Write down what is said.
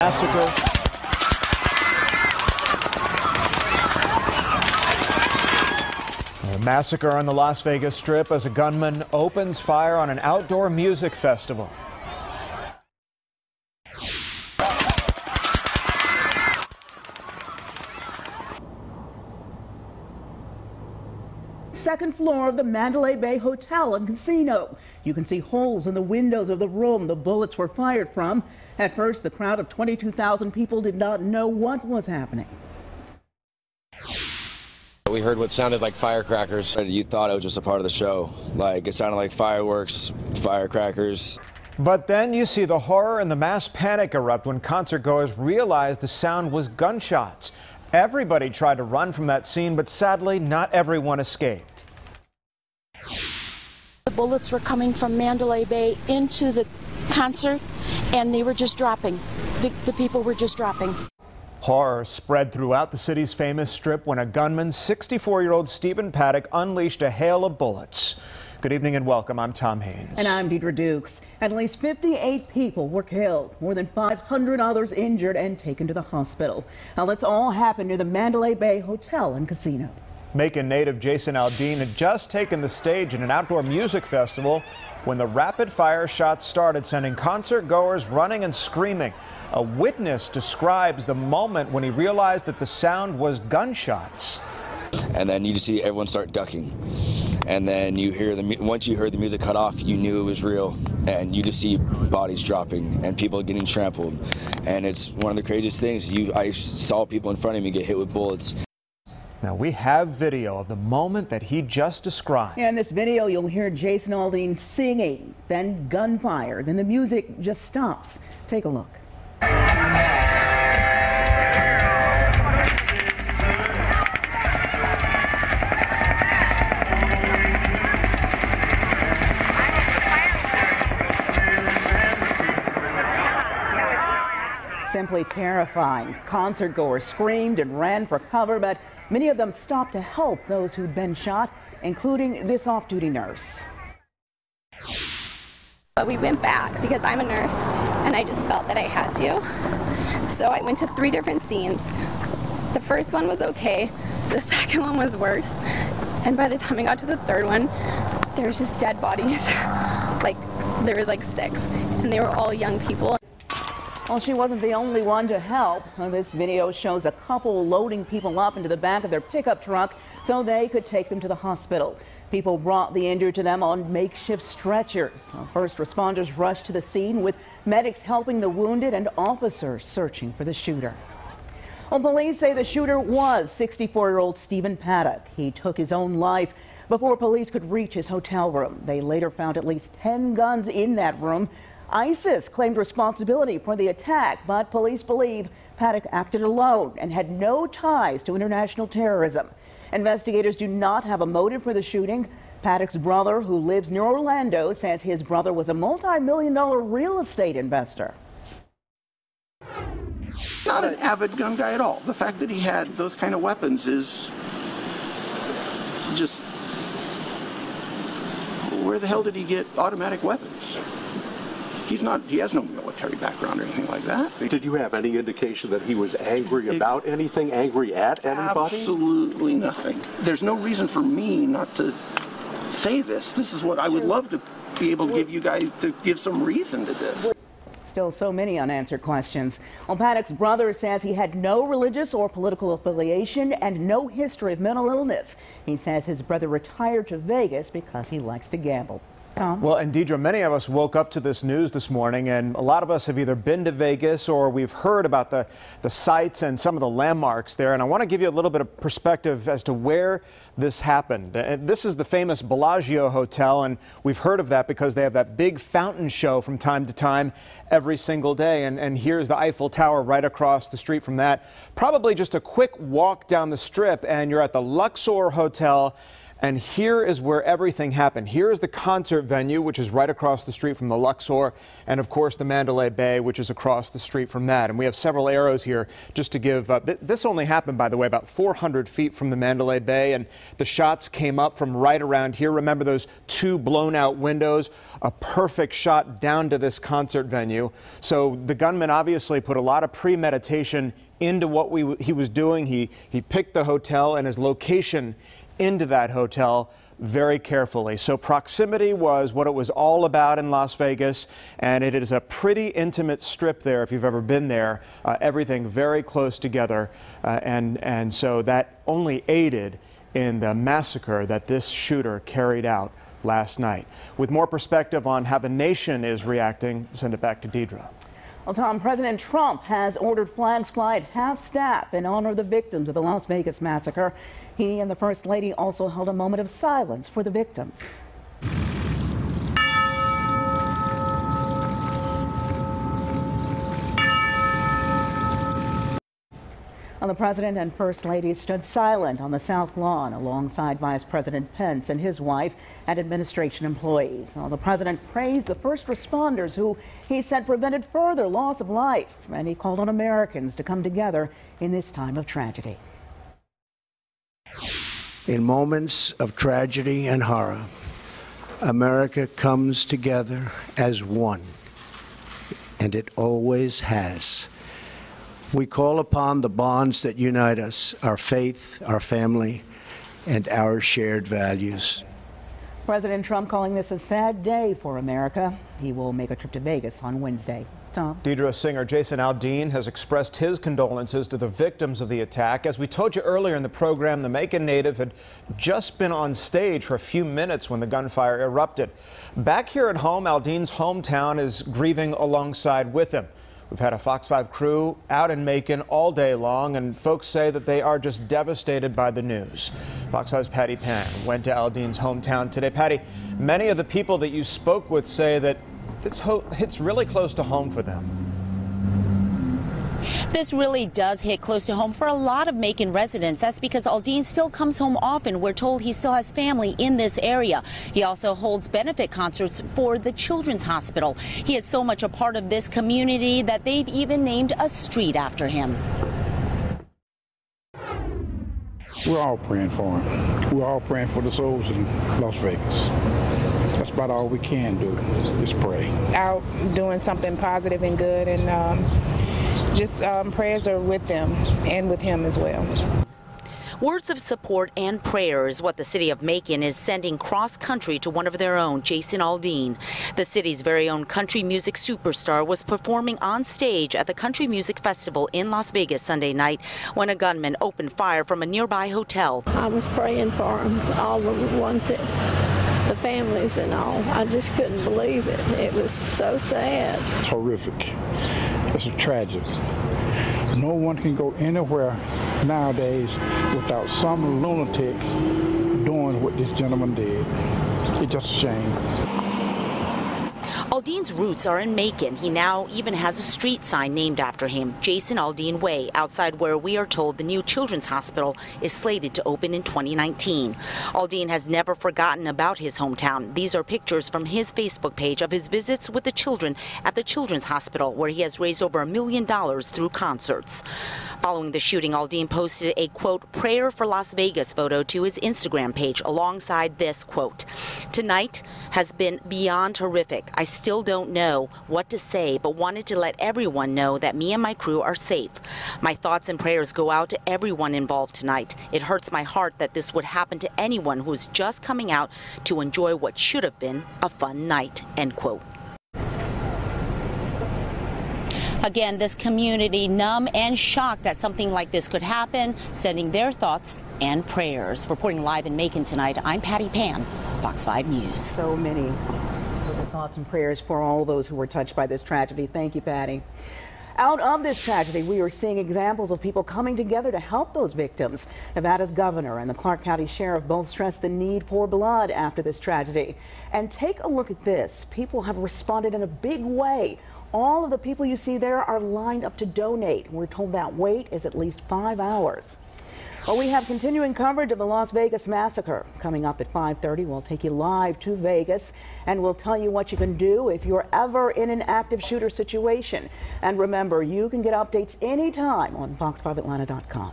Massacre. A massacre on the Las Vegas Strip as a gunman opens fire on an outdoor music festival. Second floor of the Mandalay Bay Hotel and Casino. You can see holes in the windows of the room the bullets were fired from. At first, the crowd of 22,000 people did not know what was happening. We heard what sounded like firecrackers. You thought it was just a part of the show. Like, it sounded like fireworks, firecrackers. But then you see the horror and the mass panic erupt when concertgoers realized the sound was gunshots. Everybody tried to run from that scene, but sadly, not everyone escaped. The bullets were coming from Mandalay Bay into the concert, and they were just dropping. The people were just dropping. Horror spread throughout the city's famous strip when a gunman, 64-year-old Stephen Paddock, unleashed a hail of bullets. Good evening and welcome. I'm Tom Haynes. And I'm Deidre Dukes. At least 58 people were killed, more than 500 others injured and taken to the hospital. Now, this all happened near the Mandalay Bay Hotel and Casino. Macon native Jason Aldean had just taken the stage in an outdoor music festival when the rapid-fire shots started, sending concert-goers running and screaming. A witness describes the moment when he realized that the sound was gunshots. And then you just see everyone start ducking. And then you hear once you heard the music cut off, you knew it was real. And you just see bodies dropping and people getting trampled. And it's one of the craziest things. I saw people in front of me get hit with bullets. Now, we have video of the moment that he just described. In this video, you'll hear Jason Aldean singing, then gunfire, then the music just stops. Take a look. Simply terrifying. Concertgoers screamed and ran for cover, but many of them stopped to help those who'd been shot, including this off-duty nurse. But we went back because I'm a nurse and I just felt that I had to. So I went to 3 different scenes. The first one was okay. The second one was worse. And by the time I got to the third one, there was just dead bodies. Like, there was like 6, and they were all young people. Well, she wasn't the only one to help. This video shows a couple loading people up into the back of their pickup truck so they could take them to the hospital. People brought the injured to them on makeshift stretchers. First responders rushed to the scene with medics helping the wounded and officers searching for the shooter. Well, police say the shooter was 64-year-old Stephen Paddock. He took his own life before police could reach his hotel room. They later found at least 10 guns in that room. ISIS claimed responsibility for the attack, but police believe Paddock acted alone and had no ties to international terrorism. Investigators do not have a motive for the shooting. Paddock's brother, who lives near Orlando, says his brother was a multi-million-dollar real estate investor. Not an avid gun guy at all. The fact that he had those kind of weapons is just, where the hell did he get automatic weapons? He has no military background or anything like that. Did you have any indication that he was angry about anything, angry at anybody? Absolutely nothing. There's no reason for me not to say this. This is what I would love to be able to give you guys, to give some reason to this. Still so many unanswered questions. Well, Paddock's brother says he had no religious or political affiliation and no history of mental illness. He says his brother retired to Vegas because he likes to gamble. Tom? Well, and Deidre, many of us woke up to this news this morning, and a lot of us have either been to Vegas or we've heard about the sites and some of the landmarks there. And I want to give you a little bit of perspective as to where this happened. And this is the famous Bellagio Hotel, and we've heard of that because they have that big fountain show from time to time every single day. And here's the Eiffel Tower right across the street from that. Probably just a quick walk down the strip, and you're at the Luxor Hotel. And here is where everything happened. Here is the concert venue, which is right across the street from the Luxor, and of course the Mandalay Bay, which is across the street from that. And we have several arrows here just to give, this only happened, by the way, about 400 feet from the Mandalay Bay, and the shots came up from right around here. Remember those two blown out windows? A perfect shot down to this concert venue. So the gunman obviously put a lot of premeditation into what he was doing. He picked the hotel and his location into that hotel very carefully. So proximity was what it was all about in Las Vegas, and it is a pretty intimate strip there if you've ever been there. Everything very close together, and so that only aided in the massacre that this shooter carried out last night. With more perspective on how the nation is reacting, send it back to Deidre. Well, Tom, President Trump has ordered flags fly at half-staff in honor of the victims of the Las Vegas massacre. He and the First Lady also held a moment of silence for the victims. Well, the President and First Lady stood silent on the South Lawn alongside Vice President Pence and his wife and administration employees. Well, the President praised the first responders who he said prevented further loss of life, and he called on Americans to come together in this time of tragedy. In moments of tragedy and horror, America comes together as one, and it always has. We call upon the bonds that unite us, our faith, our family, and our shared values. President Trump calling this a sad day for America. He will make a trip to Vegas on Wednesday. Tom. Deidre, singer Jason Aldean has expressed his condolences to the victims of the attack. As we told you earlier in the program, the Macon native had just been on stage for a few minutes when the gunfire erupted. Back here at home, Aldean's hometown is grieving alongside with him. We've had a Fox 5 crew out in Macon all day long, and folks say that they are just devastated by the news. Fox 5's Patty Pan went to Aldean's hometown today. Patty, many of the people that you spoke with say that it's really close to home for them. This really does hit close to home for a lot of Macon residents. That's because Aldean still comes home often. We're told he still has family in this area. He also holds benefit concerts for the Children's Hospital. He is so much a part of this community that they've even named a street after him. We're all praying for him. We're all praying for the souls in Las Vegas. That's about all we can do, is pray. Out doing something positive and good, and prayers are with them and with him as well. Words of support and prayer is what the city of Macon is sending cross-country to one of their own, Jason Aldean. The city's very own country music superstar was performing on stage at the Country Music Festival in Las Vegas Sunday night when a gunman opened fire from a nearby hotel. I was praying for them, all the ones that, the families and all. I just couldn't believe it. It was so sad. It's horrific. It's a tragedy. No one can go anywhere nowadays without some lunatic doing what this gentleman did. It's just a shame. Aldean's roots are in Macon. He now even has a street sign named after him, Jason Aldean Way, outside where we are told the new Children's Hospital is slated to open in 2019. Aldean has never forgotten about his hometown. These are pictures from his Facebook page of his visits with the children at the Children's Hospital, where he has raised over $1 million through concerts. Following the shooting, Aldean posted a, quote, prayer for Las Vegas photo to his Instagram page alongside this, quote, tonight has been beyond horrific. I still don't know what to say, but wanted to let everyone know that me and my crew are safe. My thoughts and prayers go out to everyone involved tonight. It hurts my heart that this would happen to anyone who is just coming out to enjoy what should have been a fun night, end quote. Again, this community numb and shocked that something like this could happen, sending their thoughts and prayers. Reporting live in Macon tonight, I'm Patty Pan, Fox 5 News. So many thoughts and prayers for all those who were touched by this tragedy. Thank you, Patty. Out of this tragedy, we are seeing examples of people coming together to help those victims. Nevada's governor and the Clark County Sheriff both stressed the need for blood after this tragedy. And take a look at this. People have responded in a big way. All of the people you see there are lined up to donate. We're told that wait is at least 5 hours. Well, we have continuing coverage of the Las Vegas massacre. Coming up at 5:30, we'll take you live to Vegas and we'll tell you what you can do if you're ever in an active shooter situation. And remember, you can get updates anytime on fox5atlanta.com.